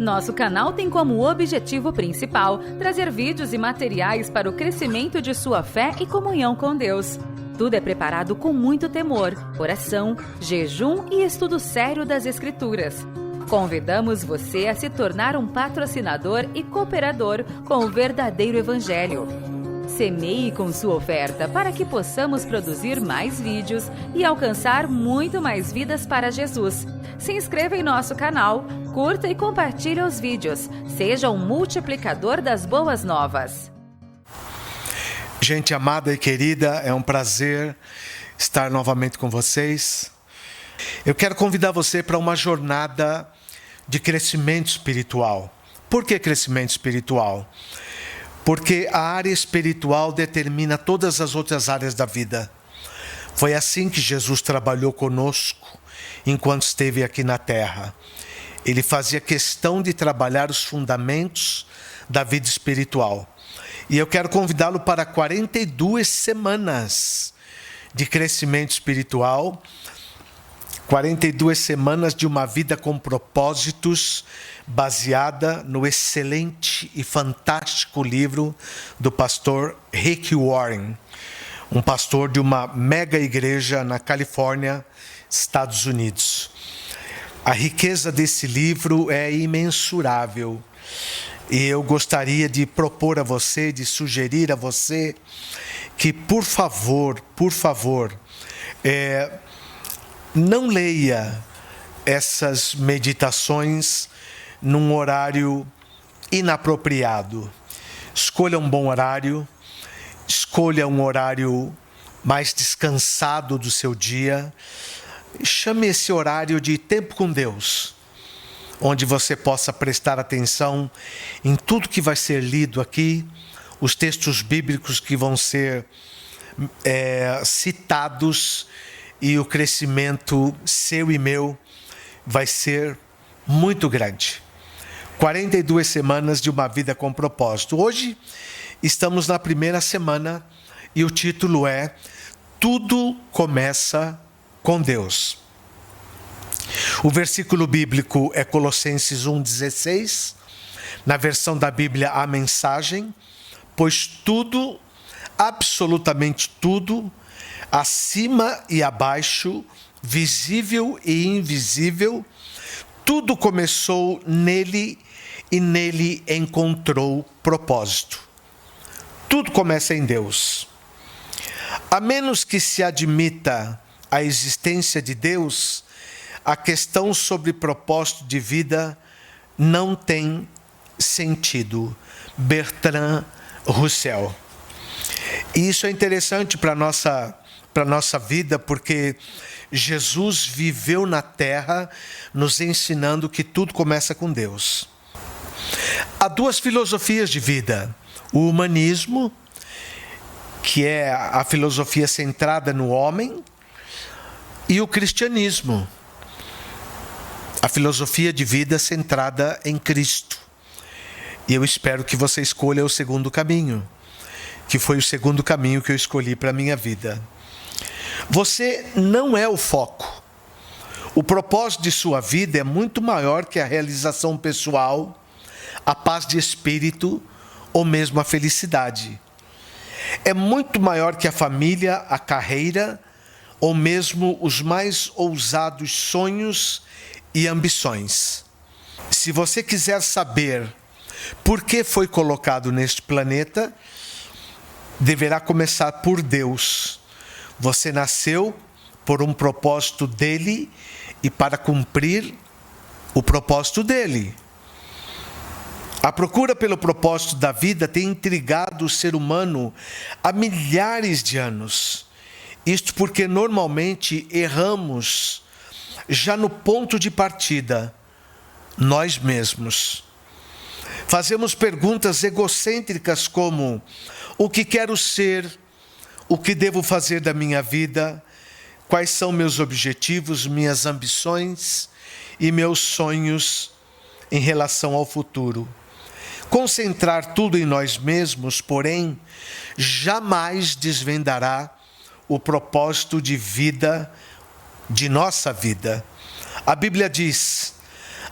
Nosso canal tem como objetivo principal trazer vídeos e materiais para o crescimento de sua fé e comunhão com Deus. Tudo é preparado com muito temor, oração, jejum e estudo sério das Escrituras. Convidamos você a se tornar um patrocinador e cooperador com o verdadeiro Evangelho. Semeie com sua oferta para que possamos produzir mais vídeos e alcançar muito mais vidas para Jesus. Se inscreva em nosso canal, curta e compartilhe os vídeos. Seja um multiplicador das boas novas. Gente amada e querida, é um prazer estar novamente com vocês. Eu quero convidar você para uma jornada de crescimento espiritual. Por que crescimento espiritual? Porque a área espiritual determina todas as outras áreas da vida. Foi assim que Jesus trabalhou conosco enquanto esteve aqui na terra. Ele fazia questão de trabalhar os fundamentos da vida espiritual. E eu quero convidá-lo para 42 semanas de crescimento espiritual, 42 semanas de uma vida com propósitos, baseada no excelente e fantástico livro do pastor Rick Warren, um pastor de uma mega igreja na Califórnia, Estados Unidos. A riqueza desse livro é imensurável. E eu gostaria de propor a você, de sugerir a você, que por favor, não leia essas meditações num horário inapropriado. Escolha um bom horário, escolha um horário mais descansado do seu dia. Chame esse horário de tempo com Deus, onde você possa prestar atenção em tudo que vai ser lido aqui, os textos bíblicos que vão ser citados, e o crescimento seu e meu vai ser muito grande. 42 semanas de uma vida com propósito. Hoje estamos na primeira semana e o título é Tudo Começa com Deus. O versículo bíblico é Colossenses 1,16, na versão da Bíblia A Mensagem, pois tudo, absolutamente tudo, acima e abaixo, visível e invisível, tudo começou nele e nele encontrou propósito. Tudo começa em Deus. A menos que se admita a existência de Deus, a questão sobre propósito de vida não tem sentido. Bertrand Russell. E isso é interessante para a nossa vida, porque Jesus viveu na terra nos ensinando que tudo começa com Deus. Há duas filosofias de vida: o humanismo, que é a filosofia centrada no homem, e o cristianismo, a filosofia de vida centrada em Cristo. E eu espero que você escolha o segundo caminho, que foi o segundo caminho que eu escolhi para a minha vida. Você não é o foco. O propósito de sua vida é muito maior que a realização pessoal, a paz de espírito ou mesmo a felicidade. É muito maior que a família, a carreira ou mesmo os mais ousados sonhos e ambições. Se você quiser saber por que foi colocado neste planeta, deverá começar por Deus. Você nasceu por um propósito dele e para cumprir o propósito dele. A procura pelo propósito da vida tem intrigado o ser humano há milhares de anos. Isto porque normalmente erramos já no ponto de partida, nós mesmos. Fazemos perguntas egocêntricas como: o que quero ser? O que devo fazer da minha vida? Quais são meus objetivos, minhas ambições e meus sonhos em relação ao futuro? Concentrar tudo em nós mesmos, porém, jamais desvendará o propósito de vida, de nossa vida. A Bíblia diz: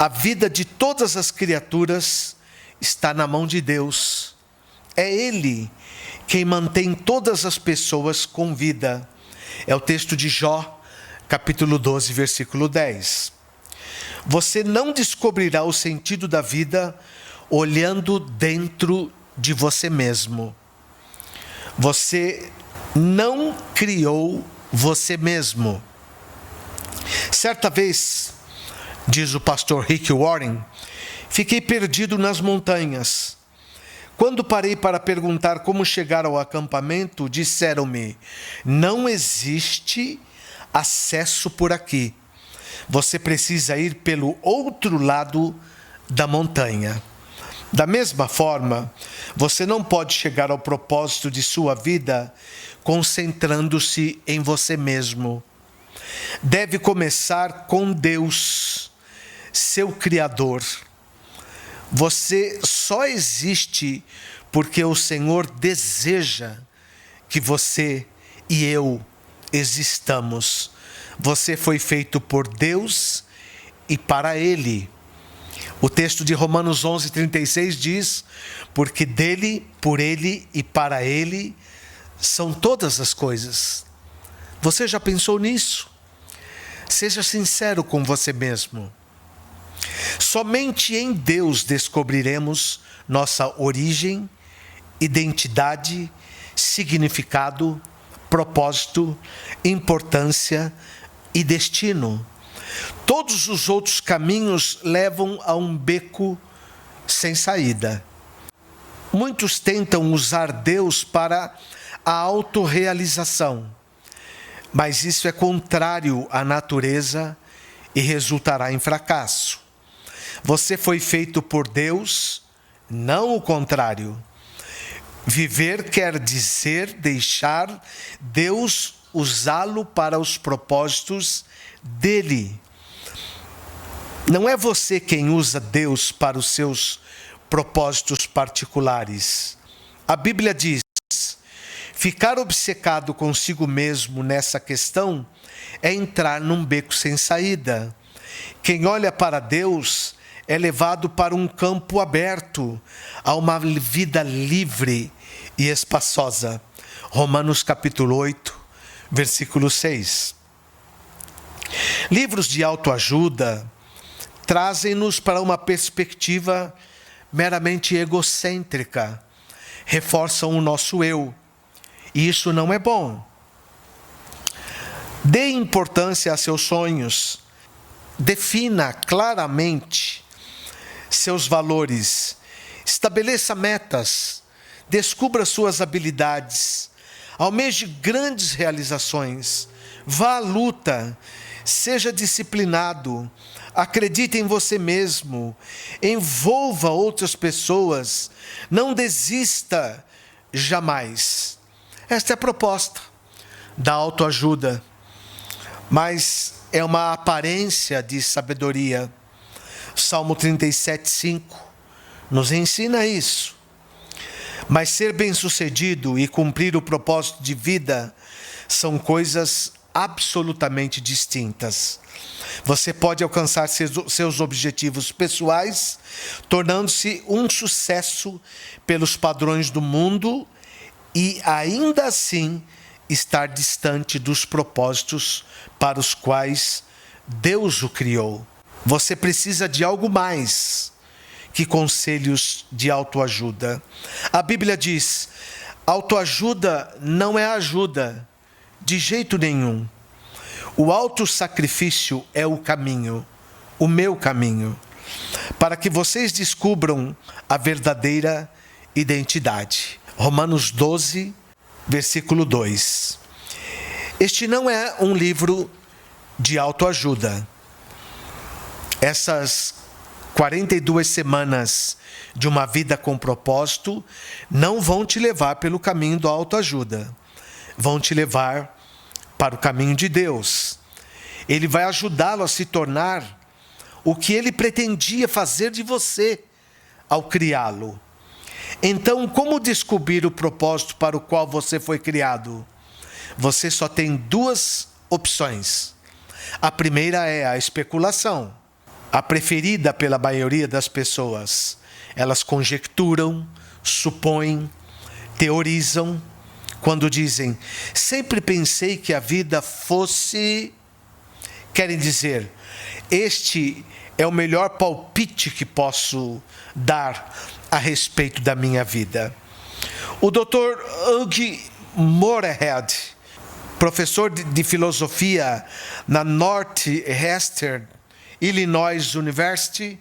A vida de todas as criaturas está na mão de Deus. É Ele quem mantém todas as pessoas com vida. É o texto de Jó, capítulo 12, versículo 10. Você não descobrirá o sentido da vida olhando dentro de você mesmo. Você não criou você mesmo. Certa vez, diz o pastor Rick Warren, fiquei perdido nas montanhas. Quando parei para perguntar como chegar ao acampamento, disseram-me: não existe acesso por aqui. Você precisa ir pelo outro lado da montanha. Da mesma forma, você não pode chegar ao propósito de sua vida concentrando-se em você mesmo. Deve começar com Deus, seu Criador. Você só existe porque o Senhor deseja que você e eu existamos. Você foi feito por Deus e para Ele. O texto de Romanos 11:36 diz: porque dele, por Ele e para Ele são todas as coisas. Você já pensou nisso? Seja sincero com você mesmo. Somente em Deus descobriremos nossa origem, identidade, significado, propósito, importância e destino. Todos os outros caminhos levam a um beco sem saída. Muitos tentam usar Deus para a autorrealização, mas isso é contrário à natureza e resultará em fracasso. Você foi feito por Deus, não o contrário. Viver quer dizer deixar Deus usá-lo para os propósitos dele. Não é você quem usa Deus para os seus propósitos particulares. A Bíblia diz: ficar obcecado consigo mesmo nessa questão é entrar num beco sem saída. Quem olha para Deus é levado para um campo aberto, a uma vida livre e espaçosa. Romanos capítulo 8, versículo 6. Livros de autoajuda trazem-nos para uma perspectiva meramente egocêntrica, reforçam o nosso eu, e isso não é bom. Dê importância a seus sonhos, defina claramente seus valores, estabeleça metas, descubra suas habilidades, almeje grandes realizações, vá à luta, seja disciplinado, acredite em você mesmo, envolva outras pessoas, não desista jamais. Esta é a proposta da autoajuda, mas é uma aparência de sabedoria. Salmo 37:5 nos ensina isso. Mas ser bem-sucedido e cumprir o propósito de vida são coisas absolutamente distintas. Você pode alcançar seus objetivos pessoais, tornando-se um sucesso pelos padrões do mundo e ainda assim estar distante dos propósitos para os quais Deus o criou. Você precisa de algo mais que conselhos de autoajuda. A Bíblia diz: autoajuda não é ajuda, de jeito nenhum. O autossacrifício é o caminho, o meu caminho, para que vocês descubram a verdadeira identidade. Romanos 12, versículo 2. Este não é um livro de autoajuda. Essas 42 semanas de uma vida com propósito não vão te levar pelo caminho da autoajuda. Vão te levar para o caminho de Deus. Ele vai ajudá-lo a se tornar o que ele pretendia fazer de você ao criá-lo. Então, como descobrir o propósito para o qual você foi criado? Você só tem duas opções. A primeira é a especulação. a preferida pela maioria das pessoas. Elas conjecturam, supõem, teorizam, quando dizem, sempre pensei que a vida fosse... Querem dizer, este é o melhor palpite que posso dar a respeito da minha vida. O Dr. Hugh Moorhead, professor de filosofia na Northwestern Illinois University,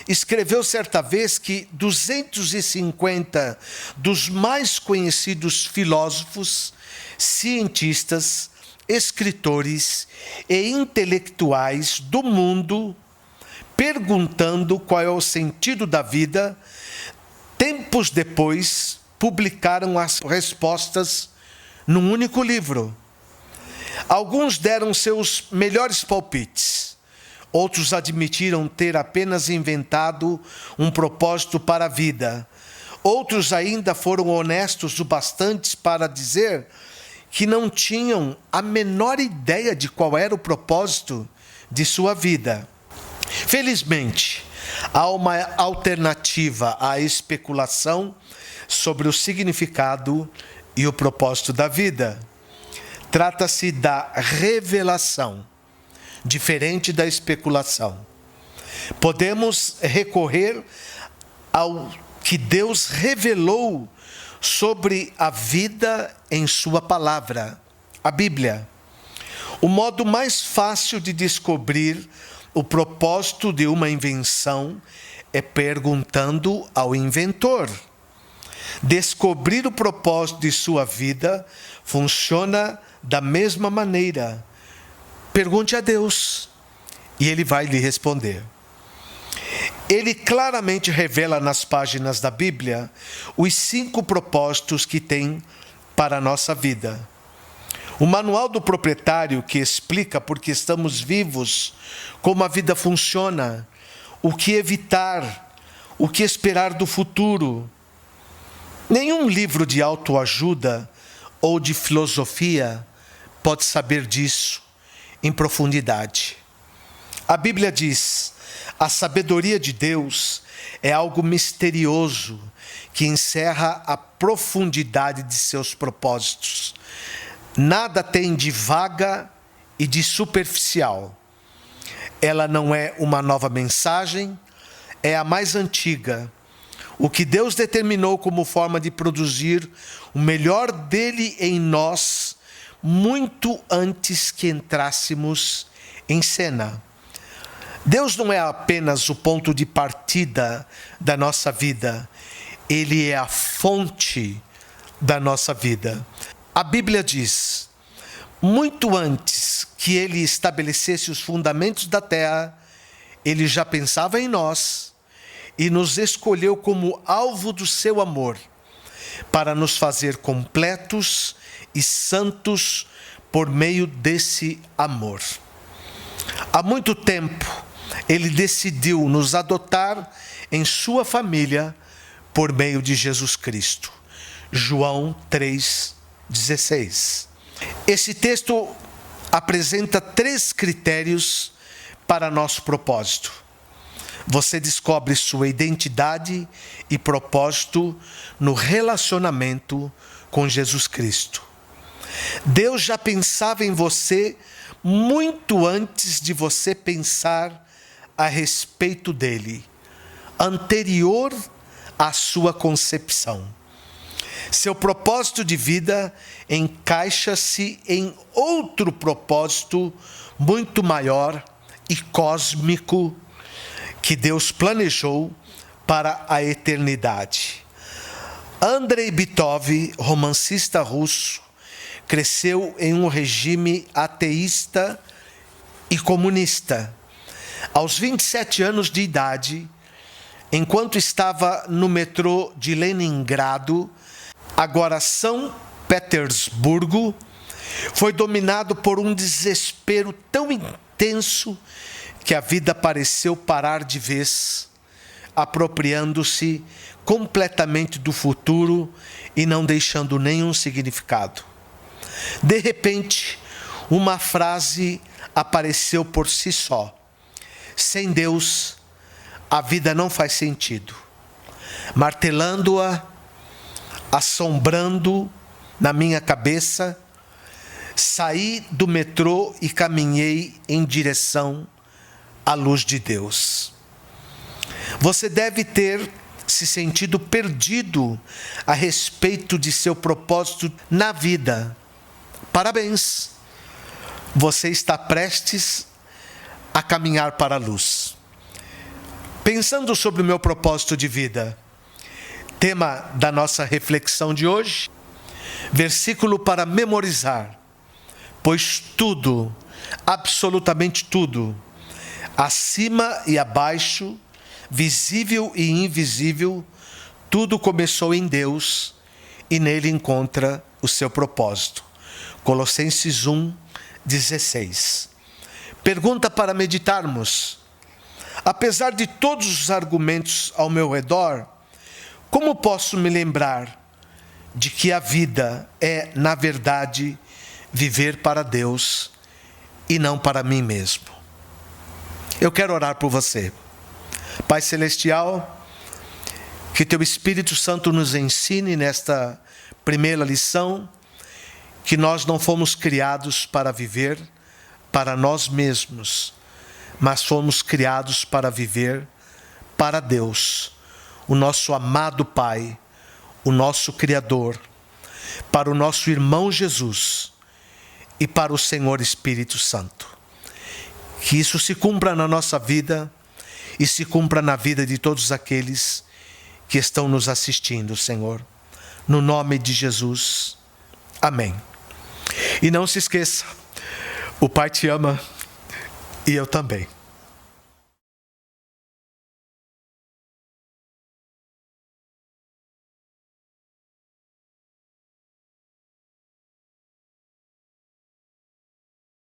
escreveu certa vez que 250 dos mais conhecidos filósofos, cientistas, escritores e intelectuais do mundo, perguntando qual é o sentido da vida, tempos depois publicaram as respostas num único livro. Alguns deram seus melhores palpites. Outros admitiram ter apenas inventado um propósito para a vida. Outros ainda foram honestos o bastante para dizer que não tinham a menor ideia de qual era o propósito de sua vida. Felizmente, há uma alternativa à especulação sobre o significado e o propósito da vida. Trata-se da revelação, diferente da especulação. Podemos recorrer ao que Deus revelou sobre a vida em sua palavra, a Bíblia. O modo mais fácil de descobrir o propósito de uma invenção é perguntando ao inventor. Descobrir o propósito de sua vida funciona da mesma maneira. Pergunte a Deus e Ele vai lhe responder. Ele claramente revela nas páginas da Bíblia os 5 propósitos que tem para a nossa vida. O manual do proprietário que explica por que estamos vivos, como a vida funciona, o que evitar, o que esperar do futuro. Nenhum livro de autoajuda ou de filosofia pode saber disso em profundidade. A Bíblia diz: a sabedoria de Deus é algo misterioso que encerra a profundidade de seus propósitos. Nada tem de vaga e de superficial. Ela não é uma nova mensagem, é a mais antiga. O que Deus determinou como forma de produzir o melhor dele em nós, muito antes que entrássemos em cena. Deus não é apenas o ponto de partida da nossa vida, Ele é a fonte da nossa vida. A Bíblia diz: muito antes que Ele estabelecesse os fundamentos da terra, Ele já pensava em nós e nos escolheu como alvo do seu amor, para nos fazer completos e santos por meio desse amor. Há muito tempo, Ele decidiu nos adotar em sua família por meio de Jesus Cristo. João 3,16. Esse texto apresenta 3 critérios para nosso propósito. Você descobre sua identidade e propósito no relacionamento com Jesus Cristo. Deus já pensava em você muito antes de você pensar a respeito dele, anterior à sua concepção. Seu propósito de vida encaixa-se em outro propósito muito maior e cósmico que Deus planejou para a eternidade. Andrei Bitov, romancista russo, cresceu em um regime ateísta e comunista. Aos 27 anos de idade, enquanto estava no metrô de Leningrado, agora São Petersburgo, foi dominado por um desespero tão intenso que a vida pareceu parar de vez, apropriando-se completamente do futuro e não deixando nenhum significado. De repente, uma frase apareceu por si só: Sem Deus, a vida não faz sentido. Martelando-a, assombrando na minha cabeça, saí do metrô e caminhei em direção à luz de Deus. Você deve ter se sentido perdido a respeito de seu propósito na vida. Parabéns! Você está prestes a caminhar para a luz. Pensando sobre o meu propósito de vida, tema da nossa reflexão de hoje, versículo para memorizar. Pois tudo, absolutamente tudo, acima e abaixo, visível e invisível, tudo começou em Deus e nele encontra o seu propósito. Colossenses 1:16. Pergunta para meditarmos. Apesar de todos os argumentos ao meu redor, como posso me lembrar de que a vida é, na verdade, viver para Deus e não para mim mesmo? Eu quero orar por você. Pai Celestial, que Teu Espírito Santo nos ensine nesta primeira lição que nós não fomos criados para viver para nós mesmos, mas fomos criados para viver para Deus, o nosso amado Pai, o nosso Criador, para o nosso irmão Jesus e para o Senhor Espírito Santo. Que isso se cumpra na nossa vida e se cumpra na vida de todos aqueles que estão nos assistindo, Senhor. No nome de Jesus. Amém. E não se esqueça, o Pai te ama e eu também.